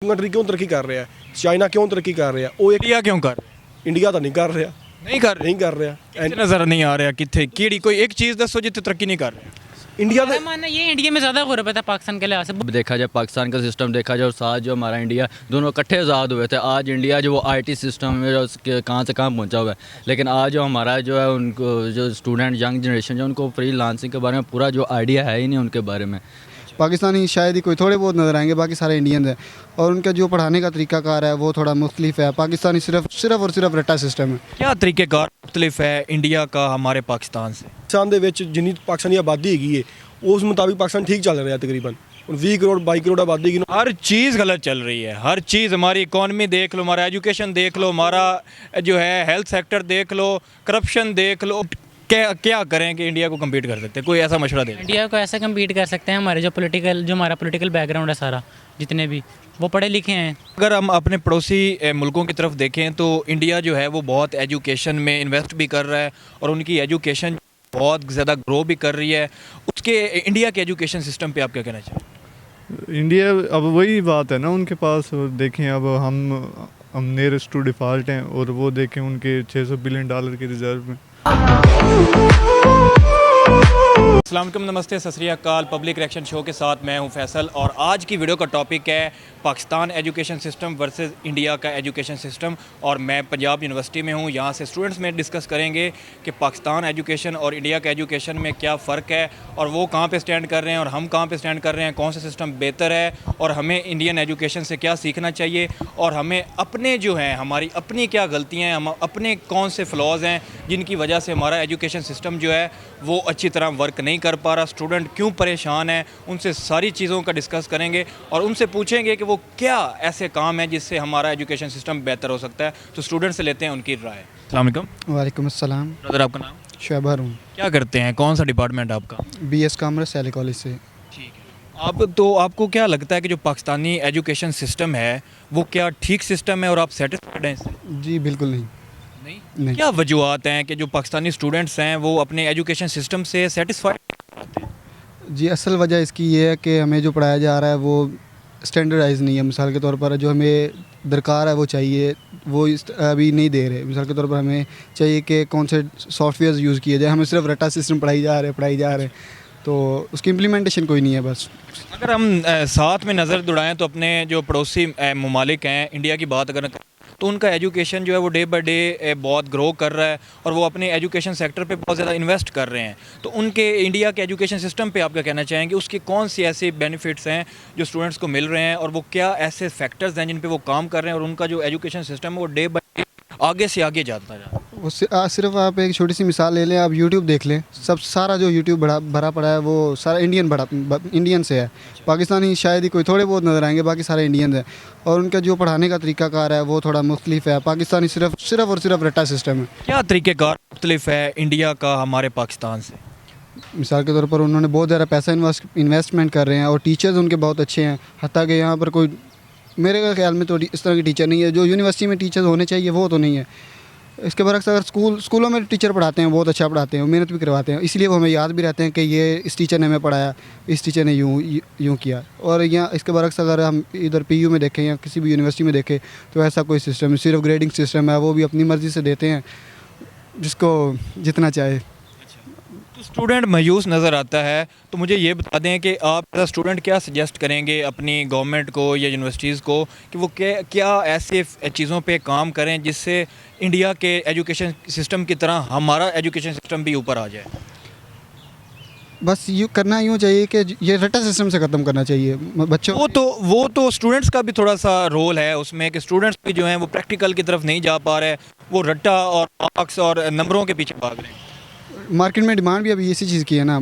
Country क्यों तरक्की कर रहा है, चाइना क्यों तरक्की कर रहा है, वो एक इंडिया क्यों कर इंडिया तो नहीं कर रहा, नहीं कर नहीं कर रहा। किथे नज़र नहीं आ रहा किथे कीड़ी कोई एक चीज़ दसो जितने तरक्की नहीं कर रहे। इंडिया मेरा मानना ये इंडिया में ज़्यादा गुर्बत है पाकिस्तान के लिहाज से। अब देखा जाए पाकिस्तान का सिस्टम देखा जाए और साथ जो हमारा इंडिया दोनों इकट्ठे आज़ाद हुए थे। आज इंडिया जो वो आईटी सिस्टम में जो उसके कहाँ से कहाँ पहुंचा हुआ है, लेकिन आज जो हमारा जो है उनको जो स्टूडेंट यंग जनरेशन जो उनको फ्री लांसिंग के बारे में पूरा जो आइडिया है ही नहीं उनके बारे में। पाकिस्तानी शायद ही कोई थोड़े बहुत नज़र आएंगे, बाकी सारे इंडियन हैं और उनका जो पढ़ाने का तरीकाकार है वो थोड़ा मुख्तलिफ है। पाकिस्तानी सिर्फ और सिर्फ रट्टा सिस्टम है। क्या तरीक़ेकार मुख्तलिफ है इंडिया का हमारे पाकिस्तान से? पाकिस्तान ਦੇ ਵਿੱਚ ਜਿੰਨੀ ਪਾਕਿਸਤਾਨੀ ਆਬਾਦੀ ਹੈਗੀ ਹੈ ਉਸ ਮੁਤਾबिक पाकिस्तान ठीक चल रहा है। तकरीबन 20 करोड़ 22 करोड़ आबादी की हर चीज़ गलत चल रही है, हर चीज़। हमारी इकॉनमी देख लो, हमारा एजुकेशन देख लो, हमारा जो है हेल्थ सेक्टर देख लो, करप्शन देख लो। क्या क्या करें कि इंडिया को कम्पीट कर सकते हैं? कोई ऐसा मशवरा दे। इंडिया को ऐसा कम्पीट कर सकते हैं हमारे जो हमारा पॉलिटिकल बैकग्राउंड है सारा, जितने भी वो पढ़े लिखे हैं। अगर हम अपने पड़ोसी मुल्कों की तरफ देखें तो इंडिया जो है वो बहुत एजुकेशन में इन्वेस्ट भी कर रहा है और उनकी एजुकेशन बहुत ज़्यादा ग्रो भी कर रही है। उसके इंडिया के एजुकेशन सिस्टम पे आप क्या कहना चाहिए? इंडिया अब वही बात है ना उनके पास। देखें अब हम नियरेस्ट टू डिफ़ॉल्ट हैं और वो देखें उनके $600 बिलियन के रिजर्व में। अस्सलाम वालेकुम, नमस्ते, सत श्री अकाल। पब्लिक रिएक्शन शो के साथ मैं हूं फैसल और आज की वीडियो का टॉपिक है Pakistan education system versus India का एजुकेशन सिस्टम। और मैं पंजाब यूनिवर्सिटी में हूं, यहां से स्टूडेंट्स में डिस्कस करेंगे कि पाकिस्तान एजुकेशन और इंडिया का एजुकेशन में क्या फ़र्क है और वो कहां पे स्टैंड कर रहे हैं और हम कहां पे स्टैंड कर रहे हैं, कौन सा सिस्टम बेहतर है और हमें इंडियन एजुकेशन से क्या सीखना चाहिए और हमें अपने जो हैं हमारी अपनी क्या गलतियाँ हैं, हम अपने कौन से फ्लॉज हैं जिनकी वजह से हमारा एजुकेशन सिस्टम जो है वो अच्छी तरह वर्क नहीं कर पा रहा, स्टूडेंट क्यों परेशान है, उनसे सारी चीज़ों का डिस्कस करेंगे और उनसे पूछेंगे कि वो क्या ऐसे काम है जिससे हमारा एजुकेशन सिस्टम बेहतर हो सकता है। तो स्टूडेंट से लेते हैं उनकी राय। अस्सलाम वालेकुम। वालेकुम अस्सलाम। ब्रदर, आपका नाम? शुएब हारून। क्या करते हैं, कौन सा डिपार्टमेंट आपका? BS कॉमर्स सैली कॉलेज से। ठीक है। आपको क्या लगता है कि जो पाकिस्तानी एजुकेशन सिस्टम है वो क्या ठीक सिस्टम है और आप सेटिस्फाइड हैं इससे? जी बिल्कुल नहीं। नहीं। क्या वजूहत हैं कि जो पाकिस्तानी स्टूडेंट्स हैं वो अपने एजुकेशन सिस्टम से सेटिस्फाइड होते हैं? जी असल वजह इसकी ये है कि हमें जो पढ़ाया जा रहा है वो स्टैंडर्डाइज नहीं है। मिसाल के तौर पर जो हमें दरकार है वो चाहिए वो अभी नहीं दे रहे। मिसाल के तौर पर हमें चाहिए कि कौन से सॉफ्टवेयर यूज़ किए जाए, हमें सिर्फ रट्टा सिस्टम पढ़ाई जा रहे हैं तो उसकी इम्प्लीमेंटेशन कोई नहीं है। बस अगर हम साथ में नज़र दौड़ाएं तो अपने जो पड़ोसी ममालिक हैं, इंडिया की बात अगर तो उनका एजुकेशन जो है वो डे बाय डे बहुत ग्रो कर रहा है और वो अपने एजुकेशन सेक्टर पे बहुत ज़्यादा इन्वेस्ट कर रहे हैं। तो उनके इंडिया के एजुकेशन सिस्टम पे आप क्या कहना चाहेंगे? उसकी कौन सी ऐसे बेनिफिट्स हैं जो स्टूडेंट्स को मिल रहे हैं और वो क्या ऐसे फैक्टर्स हैं जिन पे वो काम कर रहे हैं और उनका जो एजुकेशन सिस्टम है वो डे बाय डे आगे से आगे जाता है? वो सिर्फ आप एक छोटी सी मिसाल ले लें, आप यूट्यूब देख लें, सब सारा जो यूट्यूब भरा पड़ा है वो सारा इंडियन से है। पाकिस्तानी शायद ही कोई थोड़े बहुत नज़र आएंगे, बाकी सारे इंडियन हैं और उनका जो पढ़ाने का तरीकाकार है वो थोड़ा मुख्तलिफ है। पाकिस्तानी सिर्फ और सिर्फ रट्टा सिस्टम है। क्या तरीक़ेकार मुख्तलिफ है इंडिया का हमारे पाकिस्तान से? मिसाल के तौर पर उन्होंने बहुत ज़्यादा पैसा इन्वेस्टमेंट कर रहे हैं और टीचर्स उनके बहुत अच्छे हैं। हत्ता कि यहाँ पर कोई मेरे ख्याल में तो इस तरह की टीचर नहीं है जो यूनिवर्सिटी में टीचर्स होने चाहिए, वो तो नहीं है। इसके बरक्स अगर स्कूलों में टीचर पढ़ाते हैं, बहुत अच्छा पढ़ाते हैं, मेहनत भी करवाते हैं, इसलिए वो हमें याद भी रहते हैं कि ये इस टीचर ने हमें पढ़ाया, इस टीचर ने यूँ किया। और यहाँ इसके बरक्स अगर हम इधर PU में देखें या किसी भी यूनिवर्सिटी में देखें तो ऐसा कोई सिस्टम है, सिर्फ ग्रेडिंग सिस्टम है। वो भी अपनी मर्ज़ी से देते हैं जिसको जितना चाहे। तो स्टूडेंट मायूस नज़र आता है, तो मुझे ये बता दें कि आप एज स्टूडेंट क्या सजेस्ट करेंगे अपनी गवर्नमेंट को या यूनिवर्सिटीज़ को कि वो क्या ऐसे चीज़ों पे काम करें जिससे इंडिया के एजुकेशन सिस्टम की तरह हमारा एजुकेशन सिस्टम भी ऊपर आ जाए? बस यूँ चाहिए कि ये रट्टा सिस्टम से ख़त्म करना चाहिए बच्चों। वो तो स्टूडेंट्स का भी थोड़ा सा रोल है उसमें कि स्टूडेंट्स भी जो हैं वो प्रैक्टिकल की तरफ नहीं जा पा रहे, वो रट्टा और मार्क्स और नंबरों के पीछे भाग रहे हैं। मार्केट में डिमांड भी अभी इसी चीज़ की है ना।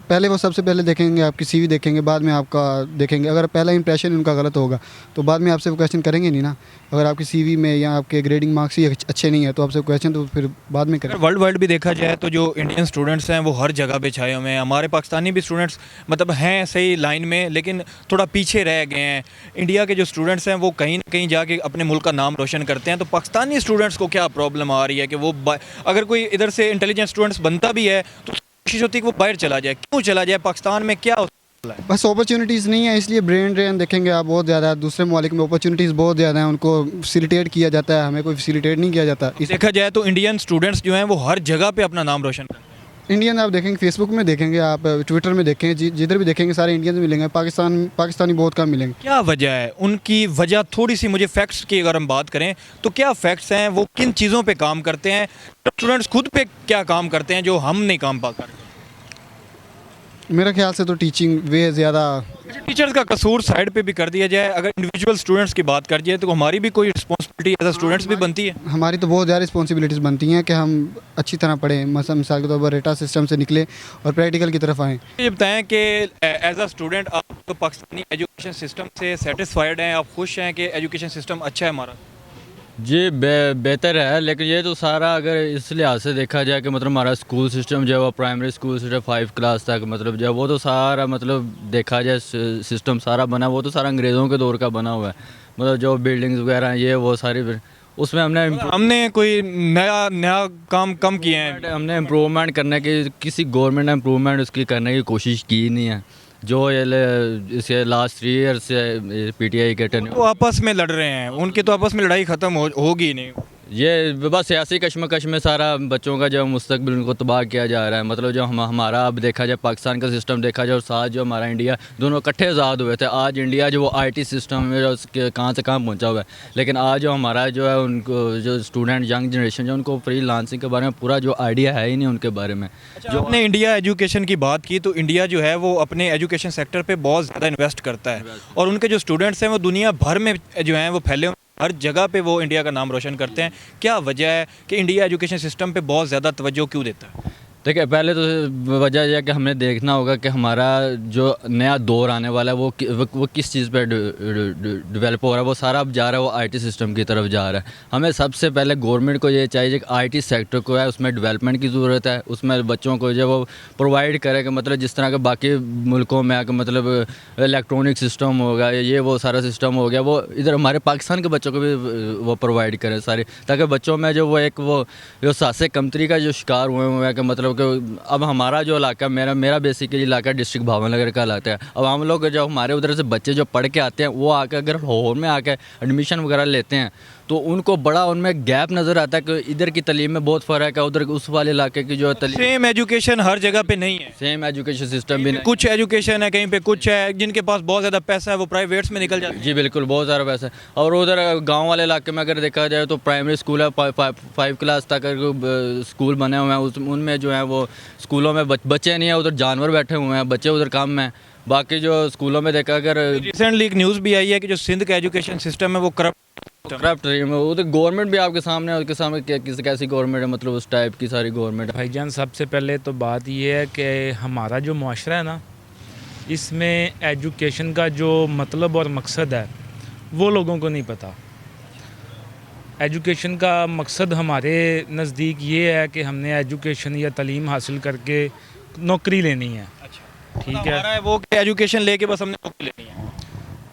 पहले वो सबसे पहले देखेंगे, आपकी CV देखेंगे, बाद में आपका देखेंगे। अगर पहला इंप्रेशन उनका गलत होगा तो बाद में आपसे वो क्वेश्चन करेंगे नहीं ना। अगर आपकी CV में या आपके ग्रेडिंग मार्क्स ही अच्छे नहीं है तो आपसे क्वेश्चन तो फिर बाद में करेंगे। वर्ल्ड भी देखा जाए तो जो इंडियन स्टूडेंट्स हैं वो हर जगह पे छाए हुए हैं। हमारे पाकिस्तानी भी स्टूडेंट्स मतलब हैं सही लाइन में लेकिन थोड़ा पीछे रह गए हैं। इंडिया के जो स्टूडेंट्स हैं वो कहीं ना कहीं जाके अपने मुल्क का नाम रोशन करते हैं। तो पाकिस्तानी स्टूडेंट्स को क्या प्रॉब्लम आ रही है कि वो अगर कोई इधर से इंटेलिजेंट स्टूडेंट्स बनता भी है तो कोशिश होती है कि वो बाहर चला जाए। क्यों चला जाए? पाकिस्तान में क्या बस अपॉर्चुनिटीज़ नहीं है, इसलिए ब्रेन ड्रेन देखेंगे आप बहुत ज़्यादा है। दूसरे ममालिक में अपॉर्चुनिटीज़ बहुत ज़्यादा हैं, उनको फैसिलिटेट किया जाता है, हमें कोई फैसिलिटेट नहीं किया जाता। देखा जाए तो इंडियन स्टूडेंट्स जो हैं वो हर जगह पे अपना नाम रोशन करते हैं। इंडियन आप देखेंगे, फेसबुक में देखेंगे, आप ट्विटर में देखेंगे, जिधर भी देखेंगे सारे इंडियन मिलेंगे, पाकिस्तानी बहुत कम मिलेंगे। क्या वजह है उनकी? वजह थोड़ी सी मुझे फैक्ट्स की अगर हम बात करें तो क्या फैक्ट्स हैं, वो किन चीज़ों पे काम करते हैं, स्टूडेंट्स खुद पे क्या काम करते हैं जो हम नहीं काम पा करते? मेरा ख्याल से तो टीचिंग वे ज़्यादा। टीचर्स का कसूर साइड पे भी कर दिया जाए, अगर इंडिविजुअल स्टूडेंट्स की बात कर जाए तो हमारी भी कोई रिस्पॉन्सिबिलिटी एज स्टूडेंट्स भी बनती है। हमारी तो बहुत ज़्यादा रिस्पॉन्सिबिलिटीज़ बनती हैं कि हम अच्छी तरह पढ़ें, मिसाल के तौर पर रेटा सिस्टम से निकले और प्रैक्टिकल की तरफ आएँ। ये बताएं कि एज अ स्टूडेंट आप तो पाकिस्तानी एजुकेशन सिस्टम से सेटिस्फाइड हैं, आप खुश हैं कि एजुकेशन सिस्टम अच्छा है हमारा? जी बेहतर है, लेकिन ये तो सारा अगर इस लिहाज से देखा जाए कि मतलब हमारा स्कूल सिस्टम जो है वो प्राइमरी स्कूल सिस्टम 5 क्लास तक मतलब जो है वो तो सारा मतलब देखा जाए सिस्टम सारा बना वो तो सारा अंग्रेज़ों के दौर का बना हुआ है। मतलब जो बिल्डिंग्स वगैरह हैं ये वो सारी उसमें हमने कोई नया काम कम किए हैं। हमने इम्प्रूवमेंट करने की किसी गवर्नमेंट ने इम्प्रूवमेंट उसकी करने की कोशिश की नहीं है। जो ये इसे लास्ट 3 ईयर से पीटीआई के तो आपस में लड़ रहे हैं, उनकी तो आपस में लड़ाई ख़त्म होगी नहीं। ये बस सियासी कश्मकश में सारा बच्चों का जो मुस्तकबिल उनको तबाह किया जा रहा है। मतलब जो हमारा अब देखा जाए पाकिस्तान का सिस्टम देखा जाए और साथ जो हमारा इंडिया दोनों इकट्ठे आज़ाद हुए थे। आज इंडिया जो वो आईटी सिस्टम में जो कहाँ से कहाँ पहुंचा हुआ है, लेकिन आज जो हमारा जो है उनको जो स्टूडेंट यंग जनरेशन जो उनको फ्री लांसिंग के बारे में पूरा जो आइडिया है ही नहीं उनके बारे में। जो आपने इंडिया एजुकेशन की बात की तो इंडिया जो है वो अपने एजुकेशन सेक्टर पे बहुत ज़्यादा इन्वेस्ट करता है और उनके जो स्टूडेंट्स हैं वो दुनिया भर में जो हैं वो फैले हर जगह पे वो इंडिया का नाम रोशन करते हैं। क्या वजह है कि इंडिया एजुकेशन सिस्टम पे बहुत ज़्यादा तवज्जो क्यों देता है? देखिए पहले तो वजह यह कि हमने देखना होगा कि हमारा जो नया दौर आने वाला है वो किस चीज़ पर डेवलप हो रहा है। वो सारा अब जा रहा है वो आईटी सिस्टम की तरफ जा रहा है। हमें सबसे पहले गवर्नमेंट को ये चाहिए कि आईटी सेक्टर को है उसमें डेवलपमेंट की ज़रूरत है, उसमें बच्चों को जो वो प्रोवाइड करे कि मतलब जिस तरह के बाकी मुल्कों में आकर मतलब इलेक्ट्रॉनिक सिस्टम होगा ये वो सारा सिस्टम हो गया वो इधर हमारे पाकिस्तान के बच्चों को भी वो प्रोवाइड करें सारी, ताकि बच्चों में जो वो एक वो जो सासे कमतरी का जो शिकार हुए हैं कि मतलब अब हमारा जो इलाका मेरा बेसिकली इलाका डिस्ट्रिक्ट भावनगर का इलाका है। अब हम लोग जो हमारे उधर से बच्चे जो पढ़ के आते हैं वो आकर अगर लाहौर में आकर एडमिशन वगैरह लेते हैं तो उनको बड़ा उनमें गैप नज़र आता है कि इधर की तालीम में बहुत फ़र्क है, उधर उस वाले इलाके की जो सेम एजुकेशन हर जगह पे नहीं है, सेम एजुकेशन सिस्टम भी नहीं। कुछ एजुकेशन है कहीं पे कुछ है, जिनके पास बहुत ज़्यादा पैसा है वो प्राइवेट्स में निकल जाते हैं। जी बिल्कुल, बहुत सारा पैसा है। और उधर गांव वाले इलाके में अगर देखा जाए तो प्राइमरी स्कूल है 5 क्लास तक स्कूल बने हुए हैं, उनमें जो है वो स्कूलों में बच्चे नहीं हैं, उधर जानवर बैठे हुए हैं, बच्चे उधर कम हैं। बाकी जो स्कूलों में देखा अगर रिसेंटली एक न्यूज़ भी आई है कि जो सिंध का एजुकेशन सिस्टम है वो करप्ट वो तो गवर्नमेंट भी आपके सामने है, उसके सामने कैसी गवर्नमेंट है, मतलब उस टाइप की सारी गवर्नमेंट है। भाईजान सबसे पहले तो बात ये है कि हमारा जो मुआशरा है ना इसमें एजुकेशन का जो मतलब और मकसद है वो लोगों को नहीं पता। एजुकेशन का मकसद हमारे नज़दीक ये है कि हमने एजुकेशन या तालीम हासिल करके नौकरी लेनी है। ठीक है, वो एजुकेशन लेके बस हमने नौकरी लेनी है।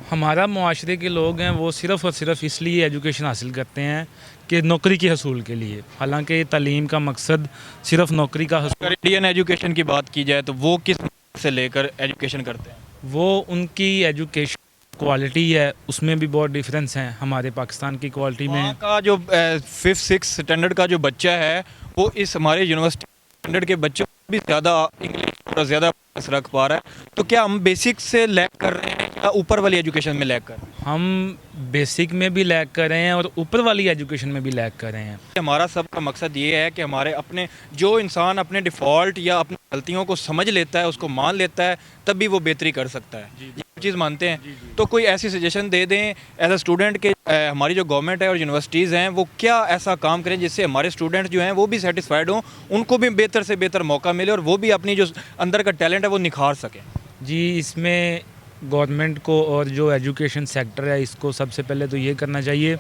हमारा मुआशरे के लोग हैं वो सिर्फ़ और सिर्फ इसलिए एजुकेशन हासिल करते हैं कि नौकरी के हसूल के लिए, हालांकि तालीम का मकसद सिर्फ नौकरी का हसूल। अगर इंडियन एजुकेशन की बात की जाए तो वो किस से लेकर एजुकेशन करते हैं? वो उनकी एजुकेशन क्वालिटी है उसमें भी बहुत डिफरेंस है हमारे पाकिस्तान की क्वालिटी में। वहाँ का जो 5-6 स्टैंडर्ड का जो बच्चा है वो इस हमारे यूनिवर्सिटी स्टैंडर्ड के बच्चों भी ज़्यादा इंग्लिश और ज़्यादा रख पा रहा है। तो क्या हम बेसिक से लैग कर रहे हैं या ऊपर वाली एजुकेशन में लैग कर रहे हैं? हम बेसिक में भी लैग कर रहे हैं और ऊपर वाली एजुकेशन में भी लैग कर रहे हैं। हमारा सबका मकसद ये है कि हमारे अपने जो इंसान अपने डिफ़ॉल्ट या अपनी गलतियों को समझ लेता है, उसको मान लेता है, तब भी वो बेहतरी कर सकता है। ये चीज़ मानते हैं। तो कोई ऐसी सजेशन दे दें एज अ स्टूडेंट के हमारी जो गवर्नमेंट है और यूनिवर्सिटीज़ हैं वो क्या ऐसा काम करें जिससे हमारे स्टूडेंट्स जो हैं वो भी सेटिस्फाइड हों, उनको भी बेहतर से बेहतर मौका मिले और वो भी अपनी जो अंदर का टैलेंट है वो निखार सकें। जी, इसमें गवर्नमेंट को और जो एजुकेशन सेक्टर है इसको सबसे पहले तो ये करना चाहिए,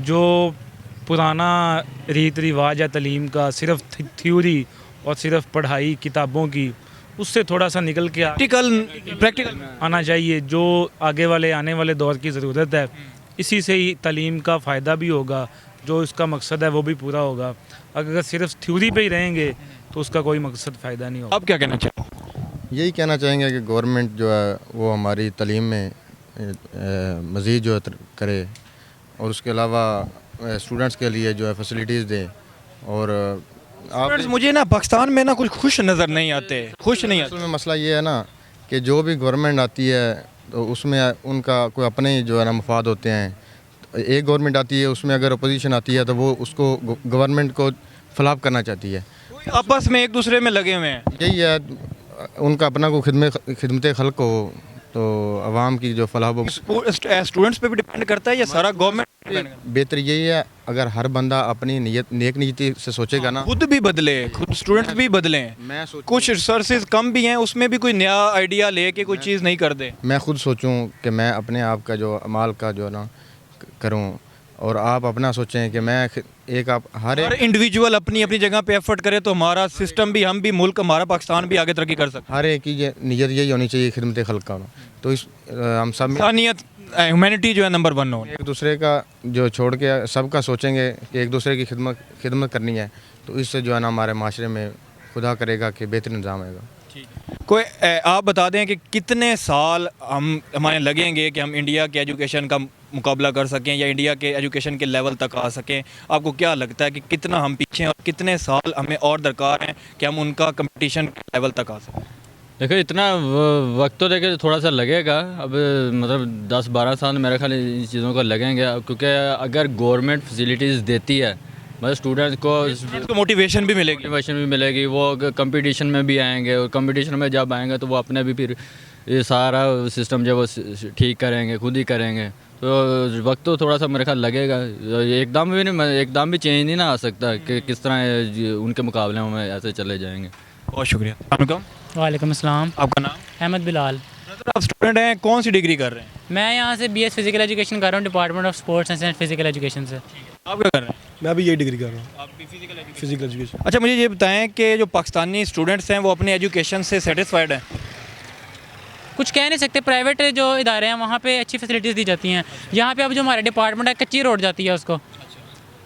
जो पुराना रीत रिवाज है तालीम का, सिर्फ थ्योरी और सिर्फ पढ़ाई किताबों की, उससे थोड़ा सा निकल के प्रैक्टिकल आना चाहिए। जो आगे वाले आने वाले दौर की ज़रूरत है, इसी से ही तालीम का फ़ायदा भी होगा, जो इसका मकसद है वो भी पूरा होगा। अगर सिर्फ थ्योरी पे ही रहेंगे तो उसका कोई मकसद फ़ायदा नहीं होगा। आप क्या कहना चाहें? यही कहना चाहेंगे कि गवर्नमेंट जो है वो हमारी तालीम में मज़ीद जो है करे, और उसके अलावा स्टूडेंट्स के लिए जो है फैसिलिटीज़ दें। और आप मुझे ना पाकिस्तान में ना कुछ खुश नज़र नहीं आते, खुश नहीं असल आते। में मसला ये है ना कि जो भी गवर्नमेंट आती है तो उसमें उनका कोई अपने ही जो है ना मफाद होते हैं। तो एक गवर्नमेंट आती है, उसमें अगर अपोजिशन आती है तो वो उसको गवर्नमेंट को फ़िलाप करना चाहती है। आपस में एक दूसरे में लगे हुए हैं। यही है, उनका अपना को खिदमत खल्क हो तो आवाम की जो फलाह हो। स्टूडेंट्स पे भी डिपेंड करता है या सारा गवर्नमेंट? बेहतर यही है अगर हर बंदा अपनी नेक नीयति से सोचेगा ना, खुद भी बदले, खुद स्टूडेंट्स भी बदलें। मैं कुछ रिसोर्सेज कम भी हैं, उसमें भी कोई नया आइडिया लेके कोई चीज़ नहीं कर दे। मैं खुद सोचूं कि मैं अपने आप का जो अमाल का जो ना करूं, और आप अपना सोचें कि मैं एक आप हर हर इंडिविजुअल अपनी अपनी जगह पे एफर्ट करे तो हमारा सिस्टम भी, हम भी, मुल्क हमारा पाकिस्तान भी आगे तरक्की कर सकता हर एक की नीयत यही होनी चाहिए खिदमत खल्क का होना। तो इस हम सब है। इंसानियत, ह्यूमैनिटी जो है नंबर 1 हो। एक दूसरे का जो छोड़ के सबका सोचेंगे कि एक दूसरे की खिदमत करनी है, तो इससे जो है ना हमारे माशरे में खुदा करेगा कि बेहतर निज़ाम आएगा। कोई आप बता दें कि कितने साल हमारे लगेंगे कि हम इंडिया के एजुकेशन का मुकाबला कर सकें या इंडिया के एजुकेशन के लेवल तक आ सकें? आपको क्या लगता है कि कितना हम पीछे हैं और कितने साल हमें और दरकार हैं कि हम उनका कंपटीशन के लेवल तक आ सकें? देखो इतना वक्त तो देखिए थोड़ा सा लगेगा, अब मतलब 10-12 साल मेरे ख्याल इन चीज़ों को लगेंगे, क्योंकि अगर गवर्नमेंट फैसिलिटीज़ देती है मतलब स्टूडेंट्स को मोटिवेशन भी मिलेगी, भी मिलेगी, वो कंपटीशन में भी आएंगे, और कंपटीशन में जब आएंगे तो वो अपने भी फिर ये सारा सिस्टम जो वो ठीक करेंगे, खुद ही करेंगे। तो वक्त तो थोड़ा सा मेरे ख्याल लगेगा, एकदम भी चेंज नहीं ना आ सकता कि किस तरह उनके मुकाबले में ऐसे चले जाएंगे। बहुत शुक्रिया। वालेकुम अस्सलाम। आपका नाम? अहमद बिलाल। आप स्टूडेंट हैं, कौन सी डिग्री कर रहे हैं? मैं यहाँ से BS फिजिकल एजुकेशन कर रहा हूँ, department of sports and physical education से। आप क्या कर रहे हैं? मैं भी यही डिग्री कर रहा हूँ, आप भी फिजिकल एजुकेशन। अच्छा, मुझे ये बताएं कि जो पाकिस्तानी स्टूडेंट्स हैं वो अपने एजुकेशन से सेटिस्फाइड हैं? कुछ कह नहीं सकते, प्राइवेट जो इदारे हैं वहाँ पे अच्छी फैसिलिटीज़ दी जाती हैं। यहाँ पे अब जो हमारा डिपार्टमेंट है कच्ची रोड जाती है उसको,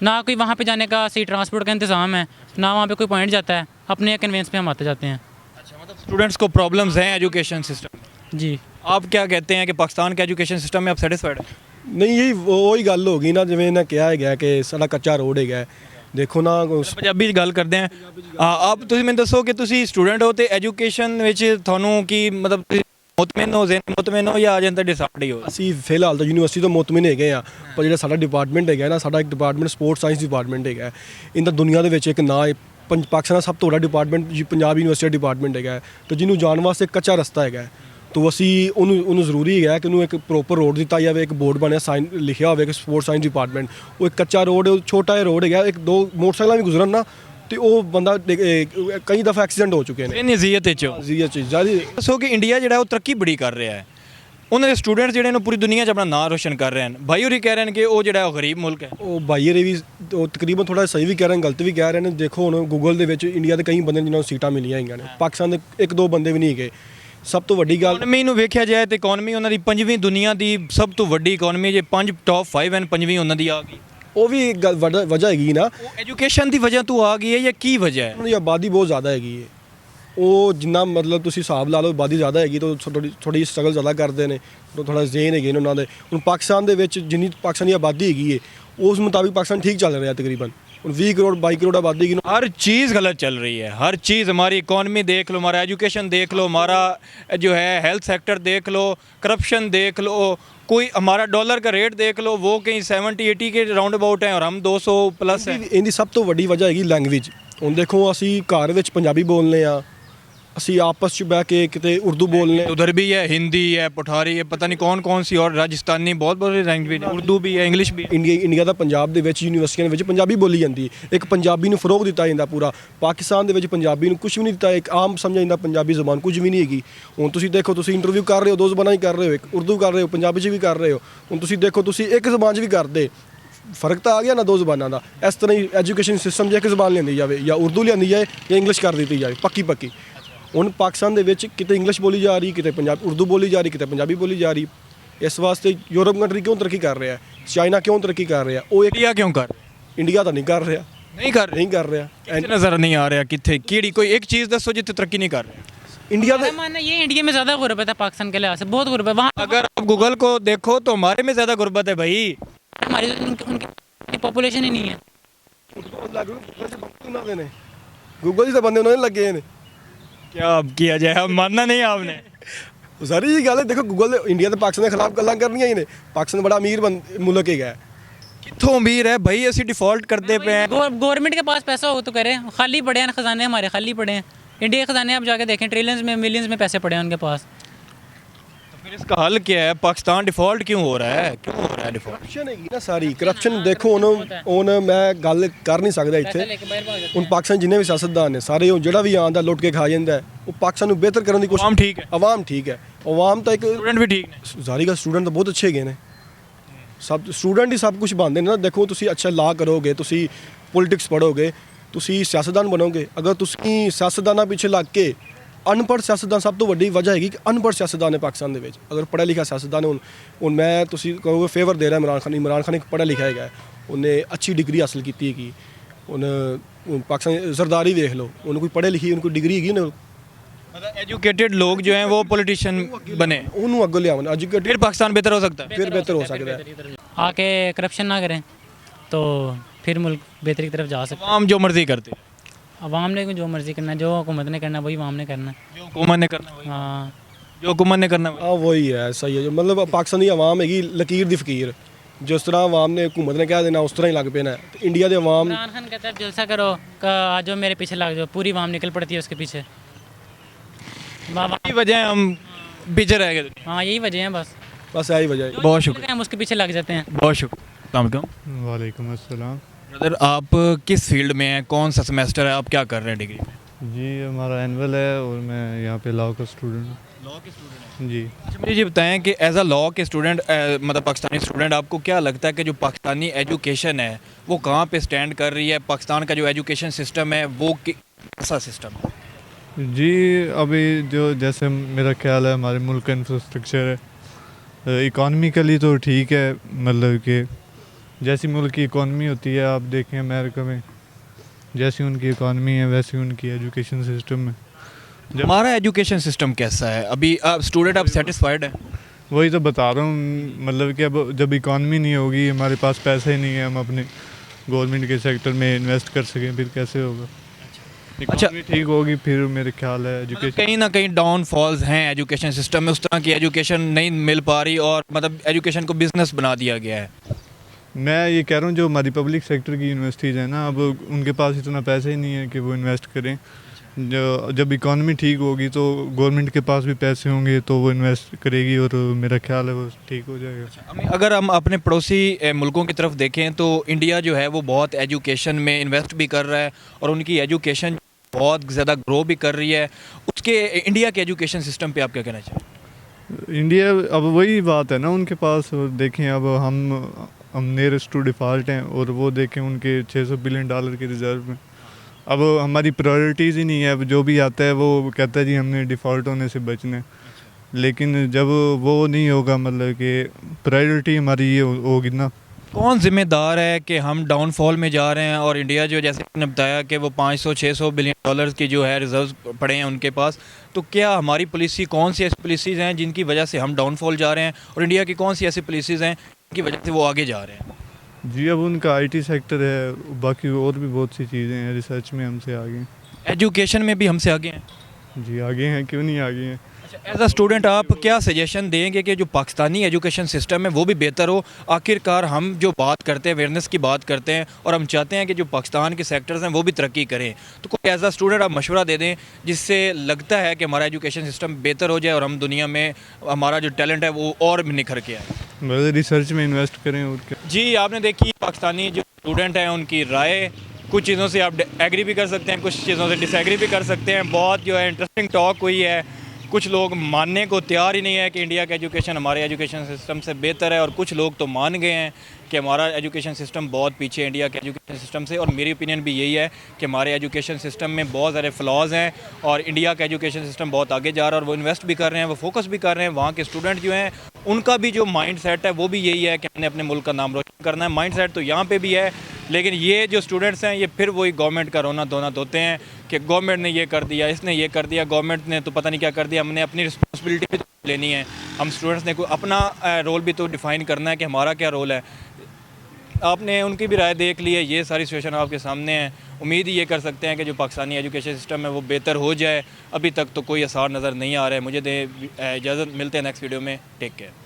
ना कोई वहाँ पे जाने का सही ट्रांसपोर्ट का इंतज़ाम है, ना वहाँ पे कोई पॉइंट जाता है, अपने कन्वेंस पे हम आते जाते हैं। अच्छा, मतलब स्टूडेंट्स को प्रॉब्लम्स हैं एजुकेशन सिस्टम। जी। आप क्या कहते हैं कि पाकिस्तान के एजुकेशन सिस्टम में आप सेटिस्फाइड हैं? नहीं, यही ਉਹੀ ਗੱਲ ਹੋ ਗਈ ਨਾ, ਜਿਵੇਂ ਇਹਨਾਂ ਕਿਹਾ ਹੈਗਾ ਕਿ ਸਾਡਾ ਕੱਚਾ ਰੋਡ ਹੈਗਾ। ਦੇਖੋ ਨਾ ਪੰਜਾਬੀ 'ਚ ਗੱਲ ਕਰਦੇ ਹਾਂ। ਆਪ ਤੁਸੀਂ ਮੈਨੂੰ ਦੱਸੋ ਕਿ ਤੁਸੀਂ ਸਟੂਡੈਂਟ ਹੋ ਤੇ ਐਜੂਕੇਸ਼ਨ ਵਿੱਚ ਤੁਹਾਨੂੰ ਕੀ ਮਤਲਬ ਮੁਤਮਿਨ ਹੋ, ਜ਼ਿਹਨ ਮੁਤਮਿਨ ਹੋ ਜਾਂ ਅਜੇ ਤੱਕ ਡਿਸਾਈਡ ਹੀ ਹੋ? ਅਸੀਂ ਫਿਲਹਾਲ ਤਾਂ ਯੂਨੀਵਰਸਿਟੀ ਤੋਂ ਮੁਤਮਿਨ ਹੈਗੇ ਆ, ਪਰ ਜਿਹੜਾ ਸਾਡਾ ਡਿਪਾਰਟਮੈਂਟ ਹੈਗਾ ਨਾ, ਸਾਡਾ ਇੱਕ ਡਿਪਾਰਟਮੈਂਟ ਸਪੋਰਟਸ ਸਾਇੰਸ ਡਿਪਾਰਟਮੈਂਟ ਹੈਗਾ। ਇਹਦਾ ਦੁਨੀਆ ਦੇ ਵਿੱਚ ਇੱਕ ਨਾਂ ਹੈ, ਪਾਕਿਸਤਾਨ ਦਾ ਸਭ ਤੋਂ ਵੱਡਾ ਡਿਪਾਰਟਮੈਂਟ ਪੰਜਾਬ ਯੂਨੀਵਰਸਿਟੀ ਦਾ ਡਿਪਾਰਟਮੈਂਟ ਹੈਗਾ, ਤੇ ਜਿਹਨੂੰ ਜਾਣ ਵਾਸਤੇ ਕੱਚਾ ਰਸਤਾ ਹੈਗਾ। तो ਅਸੀਂ ਉਹਨੂੰ ਜ਼ਰੂਰੀ ਹੈ ਕਿ ਉਹਨੂੰ ਇੱਕ ਪ੍ਰੋਪਰ ਰੋਡ ਦਿੱਤਾ ਜਾਵੇ, ਇੱਕ ਬੋਰਡ ਬਣਿਆ ਸਾਈਨ ਲਿਖਿਆ ਹੋਵੇ ਕਿ ਸਪੋਰਟਸ ਸਾਇੰਸ ਡਿਪਾਰਟਮੈਂਟ। ਉਹ ਇੱਕ ਕੱਚਾ ਰੋਡ, ਛੋਟਾ ਜਿਹਾ ਰੋਡ ਹੈਗਾ, ਇੱਕ ਦੋ ਮੋਟਰਸਾਈਕਲਾਂ ਵੀ ਗੁਜ਼ਰਨ ਨਾ ਤੇ ਉਹ ਬੰਦਾ ਕਈ ਦਫਾ ਐਕਸੀਡੈਂਟ ਹੋ ਚੁੱਕੇ ਨੇ। ਇਹ ਨਜ਼ੀਅਤ ਵਿੱਚ ਦੱਸੋ ਕਿ ਇੰਡੀਆ ਜਿਹੜਾ ਉਹ ਤਰੱਕੀ ਬੜੀ ਕਰ ਰਿਹਾ ਹੈ, ਉਹਨਾਂ ਦੇ ਸਟੂਡੈਂਟਸ ਜਿਹੜੇ ਨੇ ਪੂਰੀ ਦੁਨੀਆ 'ਚ ਆਪਣਾ ਨਾਂ ਰੋਸ਼ਨ ਕਰ ਰਹੇ ਹਨ। ਭਾਈ ਹੋਰੀ ਕਹਿ ਰਹੇ ਨੇ ਕਿ ਉਹ ਜਿਹੜਾ ਉਹ ਗਰੀਬ ਮੁਲਕ ਹੈ। ਉਹ ਭਾਈ ਹੋਰੀ ਵੀ ਉਹ ਤਕਰੀਬਨ ਥੋੜਾ ਸਹੀ ਵੀ ਕਹਿ ਰਹੇ ਨੇ, ਗਲਤ ਵੀ ਕਹਿ ਰਹੇ ਨੇ। ਦੇਖੋ ਹੁਣ ਗੂਗਲ ਦੇ ਵਿੱਚ ਇੰਡੀਆ ਦੇ ਕਈ ਬੰਦੇ ਜਿਨ੍ਹਾਂ ਨੂੰ ਸੀਟਾਂ ਮਿਲੀਆਂ ਹੈਗੀਆਂ ਨੇ, ਪਾਕਿਸਤਾਨ ਦੇ ਇੱਕ ਦੋ ਬੰਦੇ ਵੀ ਨਹੀਂ ਹੈਗੇ। ਸਭ ਤੋਂ ਵੱਡੀ ਗੱਲ ਇਕਨੋਮੀ ਨੂੰ ਵੇਖਿਆ ਜਾਏ ਤੇ ਇਕਨੋਮੀ ਉਹਨਾਂ ਦੀ 5ਵੀਂ ਦੁਨੀਆ ਦੀ ਸਭ ਤੋਂ ਵੱਡੀ ਇਕਨੋਮੀ, ਜੇ 5 ਟੌਪ 5 ਹਨ, 5ਵੀਂ ਉਹਨਾਂ ਦੀ ਆ ਗਈ। ਉਹ ਵੀ ਵਜ੍ਹਾ ਹੈਗੀ ਨਾ, ਉਹ ਐਜੂਕੇਸ਼ਨ ਦੀ ਵਜ੍ਹਾ ਤੋਂ ਆ ਗਈ ਹੈ ਜਾਂ ਕੀ ਵਜ੍ਹਾ ਹੈ? ਉਹਨਾਂ ਦੀ ਆਬਾਦੀ ਬਹੁਤ ਜ਼ਿਆਦਾ ਹੈਗੀ ਹੈ। ਉਹ ਜਿੰਨਾ ਮਤਲਬ ਤੁਸੀਂ ਹਿਸਾਬ ਲਾ ਲਓ, ਆਬਾਦੀ ਜ਼ਿਆਦਾ ਹੈਗੀ ਤਾਂ ਥੋੜੀ ਸਟਰਗਲ ਜ਼ਿਆਦਾ ਕਰਦੇ ਨੇ, ਥੋੜਾ ਜ਼ੇਨ ਹੈਗੇ ਨੇ ਉਹਨਾਂ ਦੇ। ਹੁਣ ਪਾਕਿਸਤਾਨ ਦੇ ਵਿੱਚ ਜਿੰਨੀ ਪਾਕਿਸਤਾਨ ਦੀ ਆਬਾਦੀ ਹੈਗੀ ਹੈ ਉਸ ਮੁਤਾਬਿਕ ਪਾਕਿਸਤਾਨ ਠੀਕ ਚੱਲ ਰਿਹਾ ਤਕਰੀਬਨ। 20 करोड़ 22 करोड़ आबादी की हर चीज़ गलत चल रही है, हर चीज़। हमारी इकॉनमी देख लो, हमारा एजुकेशन देख लो, हमारा जो है हेल्थ सेक्टर देख लो, करप्शन देख लो, कोई हमारा डॉलर का रेट देख लो, वो कहीं 70-80 के राउंड अबाउट हैं और हम 200 प्लस हैं। इनकी सब तो वड्डी वजह हैगी लैंग्वेज। ਹੁਣ देखो ਅਸੀਂ ਘਰ ਵਿੱਚ ਪੰਜਾਬੀ ਬੋਲਨੇ ਆ, ਅਸੀਂ आपस 'ਚ ਬਹਿ ਕੇ ਕਿਤੇ ਉਰਦੂ ਬੋਲਨੇ। उधर भी है, हिंदी है, पठारी है, पता नहीं कौन कौन सी और राजस्थानी, बहुत बहुत लैंग्वेज, उर्दू भी है, इंग्लिश भी है। ਇੰਡੀਆ ਦਾ ਪੰਜਾਬ ਦੇ ਵਿੱਚ ਯੂਨੀਵਰਸਿਟੀਆਂ ਦੇ ਵਿੱਚ ਪੰਜਾਬੀ ਬੋਲੀ ਜਾਂਦੀ ਹੈ। ਇੱਕ ਪੰਜਾਬੀ ਨੂੰ ਫਰੋਗ ਦਿੱਤਾ ਜਾਂਦਾ ਪੂਰਾ। ਪਾਕਿਸਤਾਨ ਦੇ ਵਿੱਚ ਪੰਜਾਬੀ ਨੂੰ ਕੁਝ ਵੀ ਨਹੀਂ ਦਿੱਤਾ, ਇੱਕ ਆਮ ਸਮਝਿਆ ਜਾਂਦਾ ਪੰਜਾਬੀ ਜ਼ਬਾਨ ਕੁਝ ਵੀ ਨਹੀਂ ਹੈਗੀ। ਹੁਣ ਤੁਸੀਂ ਦੇਖੋ, ਤੁਸੀਂ ਇੰਟਰਵਿਊ ਕਰ ਰਹੇ ਹੋ, ਦੋ ਜ਼ਬਾਨਾਂ ਹੀ ਕਰ ਰਹੇ ਹੋ, ਇੱਕ ਉਰਦੂ ਕਰ ਰਹੇ ਹੋ, ਪੰਜਾਬੀ 'ਚ ਵੀ ਕਰ ਰਹੇ ਹੋ। ਹੁਣ ਤੁਸੀਂ ਦੇਖੋ, ਤੁਸੀਂ ਇੱਕ ਜ਼ਬਾਨ 'ਚ ਵੀ ਕਰਦੇ, ਫਰਕ ਤਾਂ ਆ ਗਿਆ ਨਾ ਦੋ ਜ਼ਬਾਨਾਂ ਦਾ। ਇਸ ਤਰ੍ਹਾਂ ਹੀ ਐਜੂਕੇਸ਼ਨ ਸਿਸਟਮ 'ਚ ਇੱਕ ਜ਼ਬਾਨ ਲਿਆਂਦੀ ਜਾਵੇ, ਜਾਂ ਉਰਦੂ ਲਿਆਂਦੀ ਜਾਏ ਜਾਂ ਇੰਗਲਿਸ਼ ਕਰ ਦਿੱਤੀ ਜਾਵੇ ਪੱਕੀ। ਹੁਣ ਪਾਕਿਸਤਾਨ ਦੇ ਵਿੱਚ ਕਿਤੇ ਇੰਗਲਿਸ਼ ਬੋਲੀ ਜਾ ਰਹੀ, ਕਿਤੇ ਉਰਦੂ ਬੋਲੀ ਜਾ ਰਹੀ, ਕਿਤੇ ਪੰਜਾਬੀ ਬੋਲੀ ਜਾ ਰਹੀ। ਇਸ ਵਾਸਤੇ ਯੂਰਪ ਕੰਟਰੀ ਕਿਉਂ ਤਰੱਕੀ ਕਰ ਰਿਹਾ, ਚਾਈਨਾ ਕਿਉਂ ਤਰੱਕੀ ਕਰ ਰਿਹਾ, ਉਹ इंडिया क्यों कर ਇੰਡੀਆ ਤਾਂ ਨਹੀਂ ਕਰ ਰਿਹਾ, नहीं कर ਨਹੀਂ ਕਰ ਰਿਹਾ। नज़र नहीं आ रहा कितने कीड़ी कोई एक चीज़ दसो जितने तरक्की नहीं कर रहे। इंडिया मेरा में मानना ये इंडिया में ज़्यादा गुर्बत है पाकिस्तान के लिहाज से, बहुत गुर्बत है। वहाँ अगर आप गूगल को देखो तो हमारे में ज़्यादा गुर्बत है भाई। हमारी उनकी पॉपुलेशन ही नहीं है। गूगल से बंदे उन्होंने लगे ने क्या अब किया जाए, अब मानना नहीं आपने। सारी ये गल है, देखो गूगल इंडिया तो पाकिस्तान के खिलाफ गल्लां करनियां ही ने। पाकिस्तान बड़ा अमीर मुल्क है, कितों अमीर है भाई, ਅਸੀਂ डिफॉल्ट करते पे हैं। गवर्नमेंट के पास पैसा हो तो करे, खाली पड़े हैं खजाने, हमारे खाली पड़े हैं। इंडिया के खजाने आप जाके देखें, ट्रिलियंस में मिलियंस में पैसे पड़े हैं उनके पास। तो फिर इसका हल क्या है? पाकिस्तान डिफॉल्ट क्यों हो रहा है, क्यों हो रहा है डिफॉल्ट? करप्शन है ना सारी। करप्शन देखो ਹੁਣ मैं गल कर नहीं सकता ਇੱਥੇ। ਹੁਣ ਪਾਕਿस्तान जिन्ने भी सियासतदान ने सारे ਜਿਹੜਾ ਵੀ ਆਂਦਾ ਲੁੱਟ ਕੇ ਖਾ ਜਾਂਦਾ ਹੈ, ਉਹ ਪਾਕਿस्तान ਨੂੰ ਬਿਹਤਰ ਕਰਨ ਦੀ ਕੋਸ਼ਿਸ਼। आवाम ठीक है, ਆਵਾਮ ਠੀਕ ਹੈ, ਆਵਾਮ ਤਾਂ ਇੱਕ स्टूडेंट भी ठीक ने। ਜ਼ਾਰੀ ਗੱਲ ਸਟੂਡੈਂਟ ਤਾਂ ਬਹੁਤ ਅੱਛੇ ਹੈਗੇ ਨੇ। ਸਭ ਸਟੂਡੈਂਟ ਹੀ ਸਭ ਕੁਝ ਬਣਦੇ ਨੇ ਨਾ। ਦੇਖੋ ਤੁਸੀਂ ਅੱਛਾ ਲਾ ਕਰੋਗੇ, ਤੁਸੀਂ ਪੋਲਿਟਿਕਸ ਪੜੋਗੇ, ਤੁਸੀਂ ਸਿਆਸਤਦਾਨ ਬਣੋਗੇ। ਅਗਰ ਤੁਸੀਂ ਸਿਆਸਤਦਾਨਾਂ ਪਿੱਛੇ ਲੱਗ ਕੇ ਅਨਪੜ੍ਹ ਸਿਆਸਤਦਾਨ, ਸਭ ਤੋਂ ਵੱਡੀ ਵਜ੍ਹਾ ਹੈਗੀ ਕਿ ਅਨਪੜ੍ਹ ਸਿਆਸਤਦਾਨ ਨੇ ਪਾਕਿਸਤਾਨ ਦੇ ਵਿੱਚ। ਅਗਰ ਪੜ੍ਹਿਆ ਲਿਖਿਆ ਸਿਆਸਤਦਾਨ ਹੁਣ ਮੈਂ ਤੁਸੀਂ ਕਹੋਗੇ ਫੇਵਰ ਦੇ ਰਿਹਾ ਇਮਰਾਨ ਖਾਨ ਇੱਕ ਪੜ੍ਹਿਆ ਲਿਖਿਆ ਹੈਗਾ, ਉਹਨੇ ਅੱਛੀ ਡਿਗਰੀ ਹਾਸਲ ਕੀਤੀ ਹੈਗੀ। ਹੁਣ ਪਾਕਿस्तान ਜ਼ਰਦਾਰੀ ਵੇਖ ਲਓ, ਉਹਨੂੰ ਕੋਈ ਪੜ੍ਹੇ ਲਿਖੀ, ਉਹਨੂੰ ਕੋਈ ਡਿਗਰੀ ਹੈਗੀ ਉਹਨੇ, मतलब एजुकेटेड लोग जो हैं वो पॉलिटिशियन बने, ਉਹਨੂੰ ਅੱਗੋਂ ਲਿਆਵਣ ਐਜੂਕੇਟਡ, फिर पाकिस्तान बेहतर हो सकता है। ਫਿਰ ਬਿਹਤਰ ਹੋ ਸਕਦਾ ਹੈ। आके करप्शन ना करें तो फिर मुल्क बेहतरी की तरफ जा सकता आवाम जो मर्जी करते हैं, है। अवाम ने जो मर्जी करना है, जो हुकूमत ने करना है वही अवाम ने करना है। जो हुकूमत ने करना वही, हाँ, जो हुकूमत ने करना वही। ਹਾਂ ਵਹੀ ਹੈ, ਸਹੀ ਹੈ। ਜੋ ਮਤਲਬ ਪਾਕਿस्तान ਦੀ ਆਵਾਮ ਹੈਗੀ ਲਕੀਰ ਦੀ ਫਕੀਰ। ਜਿਸ ਤਰ੍ਹਾਂ ਆਵਾਮ ਨੇ ਹੁਕੂਮਤ ਨੇ ਕਹਿ ਦੇਣਾ ਉਸ ਤਰ੍ਹਾਂ ਹੀ ਲੱਗ ਪੈਣਾ। ਤੇ ਇੰਡੀਆ ਦੇ ਆਵਾਮ इमरान खान कहता है जलसा करो, आज जो मेरे पीछे लग जाओ, पूरी अवाम निकल पड़ती है उसके पीछे। यही वजह है हम पीछे रह गए। हाँ यही वजह है बस, ਬਸ ਇਹੀ ਵਜ੍ਹਾ ਹੈ। बहुत शुक्रिया, हम उसके पीछे लग जाते हैं। बहुत शुक्रिया। अस्सलाम वालेकुम। वालेकुम अस्सलाम। ब्रदर आप किस फील्ड में हैं, कौन सा सेमेस्टर है, आप क्या कर रहे हैं डिग्री में? जी हमारा एनुअल है और मैं यहाँ पे लॉ का स्टूडेंट हूँ। लॉ के स्टूडेंट। जी अच्छा मुझे ये बताएं कि एज अ लॉ के स्टूडेंट, मतलब पाकिस्तानी स्टूडेंट, आपको क्या लगता है कि जो पाकिस्तानी एजुकेशन है वो कहाँ पे स्टैंड कर रही है? पाकिस्तान का जो एजुकेशन सिस्टम है वो कैसा सिस्टम है? जी अभी जो जैसे मेरा ख्याल है हमारे मुल्क का इंफ्रास्ट्रक्चर है, इकॉनमिकली तो ठीक है, मतलब कि जैसी मुल्क की इकॉनमी होती है, आप देखें अमेरिका में जैसी उनकी इकॉनमी है वैसी उनकी एजुकेशन सिस्टम है। हमारा एजुकेशन सिस्टम कैसा है अभी? आप स्टूडेंट आप सेटिस्फाइड हैं? वही तो बता रहा हूँ, मतलब कि अब जब इकॉनमी नहीं होगी, हमारे पास पैसे ही नहीं है, हम अपने गवर्नमेंट के सेक्टर में इन्वेस्ट कर सकें, फिर कैसे होगा? इकॉनमी ठीक होगी फिर मेरे ख्याल है मतलब एजुकेशन। कहीं ना कहीं डाउनफॉल्स हैं एजुकेशन सिस्टम में, उस तरह की एजुकेशन नहीं मिल पा रही और मतलब एजुकेशन को बिजनेस बना दिया गया है। मैं ये कह रहा हूँ जो हमारी पब्लिक सेक्टर की यूनिवर्सिटीज़ हैं ना, अब उनके पास इतना पैसा ही नहीं है कि वो इन्वेस्ट करें। जब इकॉनमी ठीक होगी तो गवर्नमेंट के पास भी पैसे होंगे तो वो इन्वेस्ट करेगी और मेरा ख्याल है वो ठीक हो जाएगा। अगर हम अपने पड़ोसी मुल्कों की तरफ देखें तो इंडिया जो है वो बहुत एजुकेशन में इन्वेस्ट भी कर रहा है और उनकी एजुकेशन बहुत ज़्यादा ग्रो भी कर रही है। उसके इंडिया के एजुकेशन सिस्टम पे आप क्या कहना चाहिए? इंडिया अब वही बात है ना, उनके पास देखें अब हम नियरेस्ट टू डिफ़ॉल्ट हैं और वो देखें उनके 600 बिलियन डॉलर के रिज़र्व में। अब हमारी प्रायोरिटीज़ ही नहीं है, अब जो भी आता है वो कहता है जी हमने डिफ़ॉल्ट होने से बचना है, लेकिन जब वो नहीं होगा, मतलब कि प्रायोरिटी हमारी ये होगी ना। कौन जिम्मेदार है कि हम डाउनफॉल में जा रहे हैं और इंडिया जो जैसे आपने बताया कि वो 500-600 बिलियन डॉलर्स की जो है रिजर्व पड़े हैं उनके पास, तो क्या हमारी पॉलिसी कौन सी ऐसी पॉलिसीज़ हैं जिनकी वजह से हम डाउनफॉल जा रहे हैं और इंडिया की कौन सी ऐसी पॉलिसीज़ हैं जिनकी वजह से वो आगे जा रहे हैं? जी अब उनका आईटी सेक्टर है, बाकी और भी बहुत सी चीज़ें हैं, रिसर्च में हमसे आगे हैं। एजुकेशन में भी हमसे आगे हैं। जी आगे हैं, क्यों नहीं आगे हैं। एज अ स्टूडेंट आप क्या सजेशन देंगे कि जो पाकिस्तानी एजुकेशन सिस्टम है वो भी बेहतर हो? आखिरकार हम जो बात करते हैं अवेयरनेस की बात करते हैं और हम चाहते हैं कि जो पाकिस्तान के सेक्टर्स हैं वो भी तरक्की करें, तो कोई एज अ स्टूडेंट आप मशवरा दे दें जिससे लगता है कि हमारा एजुकेशन सिस्टम बेहतर हो जाए और हम दुनिया में हमारा जो टैलेंट है वो और भी निखर के आए। मतलब रिसर्च में इन्वेस्ट करें और क्या। जी आपने देखी पाकिस्तानी जो स्टूडेंट हैं उनकी राय, कुछ चीज़ों से आप एग्री भी कर सकते हैं, कुछ चीज़ों से डिसएग्री भी कर सकते हैं। बहुत जो है इंटरेस्टिंग टॉक हुई है। कुछ लोग मानने को तैयार ही नहीं है कि इंडिया का एजुकेशन हमारे एजुकेशन सिस्टम से बेहतर है और कुछ लोग तो मान गए हैं कि हमारा एजुकेशन सिस्टम बहुत पीछे है इंडिया के एजुकेशन सिस्टम से। और मेरी ओपिनियन भी यही है कि हमारे एजुकेशन सिस्टम में बहुत सारे फ्लॉज हैं और इंडिया का एजुकेशन सिस्टम बहुत आगे जा रहा है और वो इन्वेस्ट भी कर रहे हैं, वो फोकस भी कर रहे हैं। वहाँ के स्टूडेंट जो हैं उनका भी जो माइंड सेट है वो भी यही है कि हमने अपने मुल्क का नाम रोशन करना है। माइंड सेट तो यहाँ पर भी है लेकिन ये जो स्टूडेंट्स हैं ये फिर वही गवर्नमेंट का रोना धोना धोते हैं कि गवर्नमेंट ने ये कर दिया, इसने ये कर दिया, गवर्नमेंट ने तो पता नहीं क्या कर दिया, हमने अपनी रिस्पॉन्सिबिलिटी भी तो लेनी है। हम स्टूडेंट्स ने कोई अपना रोल भी तो डिफ़ाइन करना है कि हमारा क्या रोल है। आपने उनकी भी राय देख ली है, ये सारी सिचुएशन आपके सामने है। उम्मीद ये कर सकते हैं कि जो पाकिस्तानी एजुकेशन सिस्टम है वो बेहतर हो जाए। अभी तक तो कोई आसार नज़र नहीं आ रहा है। मुझे दे इजाज़त, मिलते हैं नेक्स्ट वीडियो में। Take care.